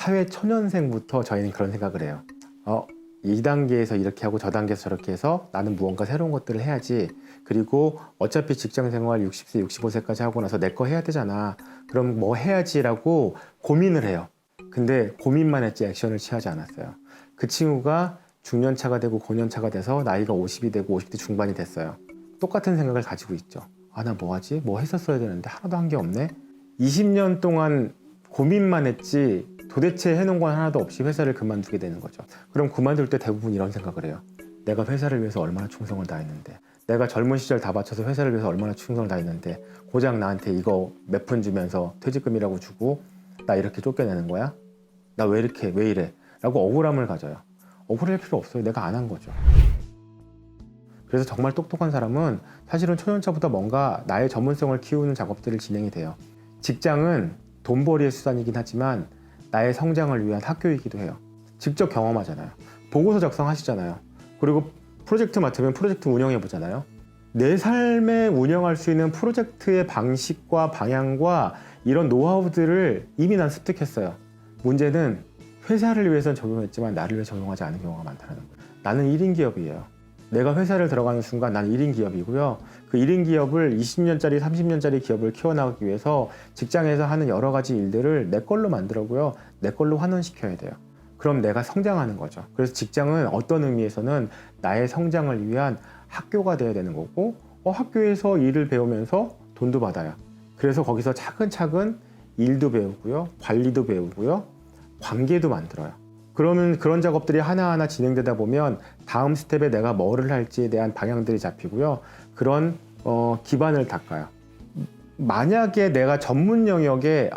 사회 초년생부터 저희는 그런 생각을 해요. 이 단계에서 이렇게 하고 저 단계에서 저렇게 해서 나는 무언가 새로운 것들을 해야지. 그리고 어차피 직장생활 60세, 65세까지 하고 나서 내 거 해야 되잖아. 그럼 뭐 해야지라고 고민을 해요. 근데 고민만 했지 액션을 취하지 않았어요. 그 친구가 중년차가 되고 고년차가 돼서 나이가 50이 되고 50대 중반이 됐어요. 똑같은 생각을 가지고 있죠. 나 뭐 하지? 뭐 했었어야 되는데 하나도 한 게 없네? 20년 동안 고민만 했지 도대체 해놓은 건 하나도 없이 회사를 그만두게 되는 거죠. 그럼 그만둘 때 대부분 이런 생각을 해요. 내가 회사를 위해서 얼마나 충성을 다했는데, 내가 젊은 시절 다 바쳐서 회사를 위해서 얼마나 충성을 다했는데 고작 나한테 이거 몇 푼 주면서 퇴직금이라고 주고 나 이렇게 쫓겨내는 거야? 나 왜 이렇게 왜 이래? 라고 억울함을 가져요. 억울할 필요 없어요. 내가 안 한 거죠. 그래서 정말 똑똑한 사람은 사실은 초년차부터 뭔가 나의 전문성을 키우는 작업들을 진행이 돼요. 직장은 돈벌이의 수단이긴 하지만 나의 성장을 위한 학교이기도 해요. 직접 경험하잖아요. 보고서 작성하시잖아요. 그리고 프로젝트 맡으면 프로젝트 운영해 보잖아요. 내 삶에 운영할 수 있는 프로젝트의 방식과 방향과 이런 노하우들을 이미 난 습득했어요. 문제는 회사를 위해서는 적용했지만 나를 위해 적용하지 않은 경우가 많다는 거예요. 나는 1인 기업이에요. 내가 회사를 들어가는 순간 나는 1인 기업이고요. 그 1인 기업을 20년짜리, 30년짜리 기업을 키워나가기 위해서 직장에서 하는 여러 가지 일들을 내 걸로 만들고요. 내 걸로 환원시켜야 돼요. 그럼 내가 성장하는 거죠. 그래서 직장은 어떤 의미에서는 나의 성장을 위한 학교가 돼야 되는 거고, 학교에서 일을 배우면서 돈도 받아요. 그래서 거기서 차근차근 일도 배우고요. 관리도 배우고요. 관계도 만들어요. 그러면 그런 작업들이 하나하나 진행되다 보면 다음 스텝에 내가 뭐를 할지에 대한 방향들이 잡히고요. 그런 기반을 닦아요. 만약에 내가 전문 영역에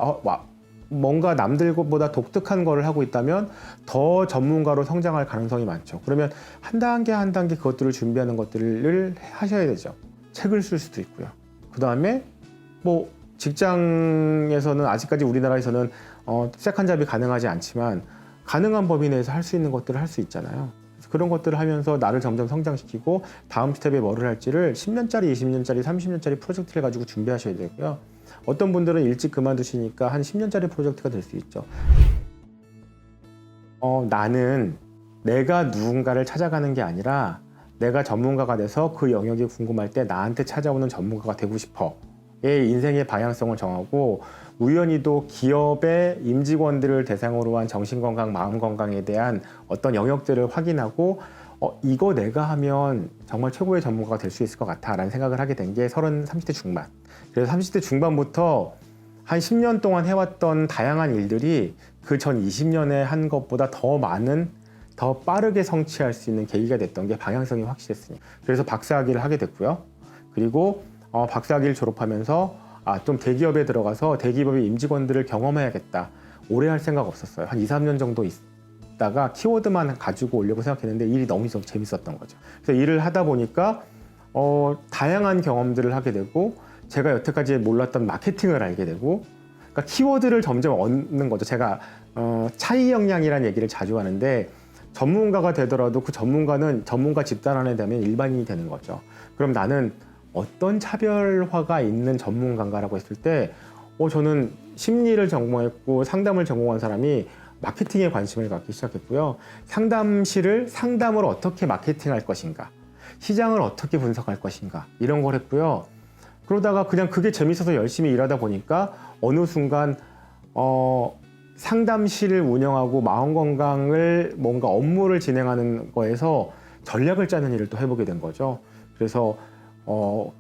뭔가 남들보다 독특한 거를 하고 있다면 더 전문가로 성장할 가능성이 많죠. 그러면 한 단계 한 단계 그것들을 준비하는 것들을 하셔야 되죠. 책을 쓸 수도 있고요. 그 다음에 뭐 직장에서는 아직까지 우리나라에서는 세컨잡이 가능하지 않지만 가능한 범위 내에서 할 수 있는 것들을 할 수 있잖아요. 그런 것들을 하면서 나를 점점 성장시키고 다음 스텝에 뭐를 할지를 10년짜리, 20년짜리, 30년짜리 프로젝트를 가지고 준비하셔야 되고요. 어떤 분들은 일찍 그만두시니까 한 10년짜리 프로젝트가 될 수 있죠. 나는 내가 누군가를 찾아가는 게 아니라 내가 전문가가 돼서 그 영역이 궁금할 때 나한테 찾아오는 전문가가 되고 싶어. 의 인생의 방향성을 정하고 우연히도 기업의 임직원들을 대상으로 한 정신건강, 마음건강에 대한 어떤 영역들을 확인하고 이거 내가 하면 정말 최고의 전문가가 될 수 있을 것 같아 라는 생각을 하게 된 게 30대 중반. 그래서 30대 중반부터 한 10년 동안 해왔던 다양한 일들이 그 전 20년에 한 것보다 더 많은, 더 빠르게 성취할 수 있는 계기가 됐던 게 방향성이 확실했으니. 그래서 박사학위를 하게 됐고요. 그리고 박사학위를 졸업하면서 좀 대기업에 들어가서 대기업의 임직원들을 경험해야겠다. 오래 할 생각 없었어요. 한 2, 3년 정도 있다가 키워드만 가지고 오려고 생각했는데 일이 너무 재밌었던 거죠. 그래서 일을 하다 보니까 다양한 경험들을 하게 되고 제가 여태까지 몰랐던 마케팅을 알게 되고, 그러니까 키워드를 점점 얻는 거죠. 제가 차이 역량이라는 얘기를 자주 하는데 전문가가 되더라도 그 전문가는 전문가 집단 안에 되면 일반인이 되는 거죠. 그럼 나는 어떤 차별화가 있는 전문가인가라고 했을 때 저는 심리를 전공했고 상담을 전공한 사람이 마케팅에 관심을 갖기 시작했고요. 상담을 어떻게 마케팅할 것인가, 시장을 어떻게 분석할 것인가 이런 걸 했고요. 그러다가 그냥 그게 재밌어서 열심히 일하다 보니까 어느 순간 상담실을 운영하고 마음건강을 뭔가 업무를 진행하는 거에서 전략을 짜는 일을 또 해보게 된 거죠. 그래서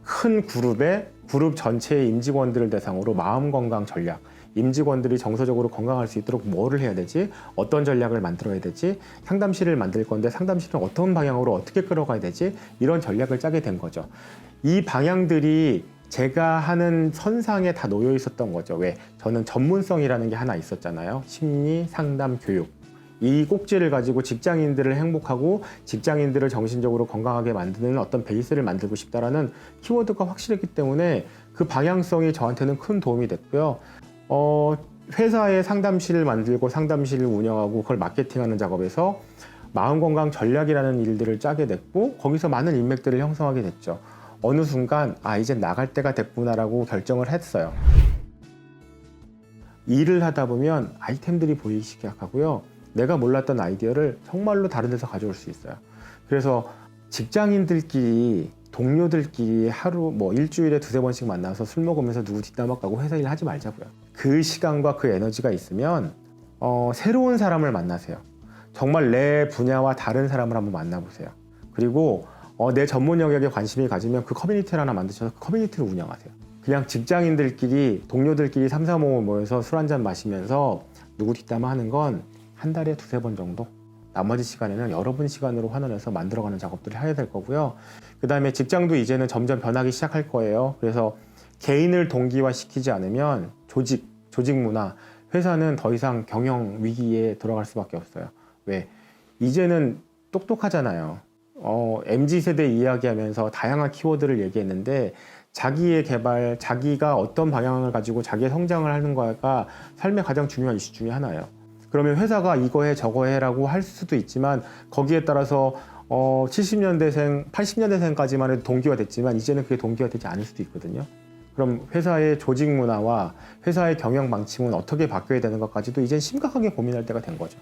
큰 그룹 전체의 임직원들을 대상으로 마음건강 전략, 임직원들이 정서적으로 건강할 수 있도록 뭐를 해야 되지? 어떤 전략을 만들어야 되지? 상담실을 만들 건데 상담실은 어떤 방향으로 어떻게 끌어가야 되지? 이런 전략을 짜게 된 거죠. 이 방향들이 제가 하는 선상에 다 놓여 있었던 거죠. 왜? 저는 전문성이라는 게 하나 있었잖아요. 심리, 상담, 교육. 이 꼭지를 가지고 직장인들을 행복하고 직장인들을 정신적으로 건강하게 만드는 어떤 베이스를 만들고 싶다라는 키워드가 확실했기 때문에 그 방향성이 저한테는 큰 도움이 됐고요. 회사에 상담실을 만들고 상담실을 운영하고 그걸 마케팅하는 작업에서 마음건강 전략이라는 일들을 짜게 됐고 거기서 많은 인맥들을 형성하게 됐죠. 어느 순간 이제 나갈 때가 됐구나라고 결정을 했어요. 일을 하다 보면 아이템들이 보이기 시작하고요. 내가 몰랐던 아이디어를 정말로 다른 데서 가져올 수 있어요. 그래서 직장인들끼리 동료들끼리 하루 뭐 일주일에 두세 번씩 만나서 술 먹으면서 누구 뒷담화 까고 회사 일 하지 말자고요. 그 시간과 그 에너지가 있으면 새로운 사람을 만나세요. 정말 내 분야와 다른 사람을 한번 만나보세요. 그리고 내 전문 영역에 관심이 가지면 그 커뮤니티를 하나 만드셔서 그 커뮤니티를 운영하세요. 그냥 직장인들끼리 동료들끼리 3, 4, 5 모여서 술 한잔 마시면서 누구 뒷담화 하는 건 한 달에 두세 번 정도, 나머지 시간에는 여러분 시간으로 환원해서 만들어가는 작업들을 해야 될 거고요. 그 다음에 직장도 이제는 점점 변하기 시작할 거예요. 그래서 개인을 동기화시키지 않으면 조직 문화, 회사는 더 이상 경영 위기에 들어갈 수밖에 없어요. 왜? 이제는 똑똑하잖아요. MZ세대 이야기하면서 다양한 키워드를 얘기했는데 자기의 개발, 자기가 어떤 방향을 가지고 자기의 성장을 하는 거가 삶의 가장 중요한 이슈 중에 하나예요. 그러면 회사가 이거 해 저거 해라고 할 수도 있지만 거기에 따라서 70년대생, 80년대생까지만 해도 동기화 됐지만 이제는 그게 동기화 되지 않을 수도 있거든요. 그럼 회사의 조직 문화와 회사의 경영 방침은 어떻게 바뀌어야 되는 것까지도 이젠 심각하게 고민할 때가 된 거죠.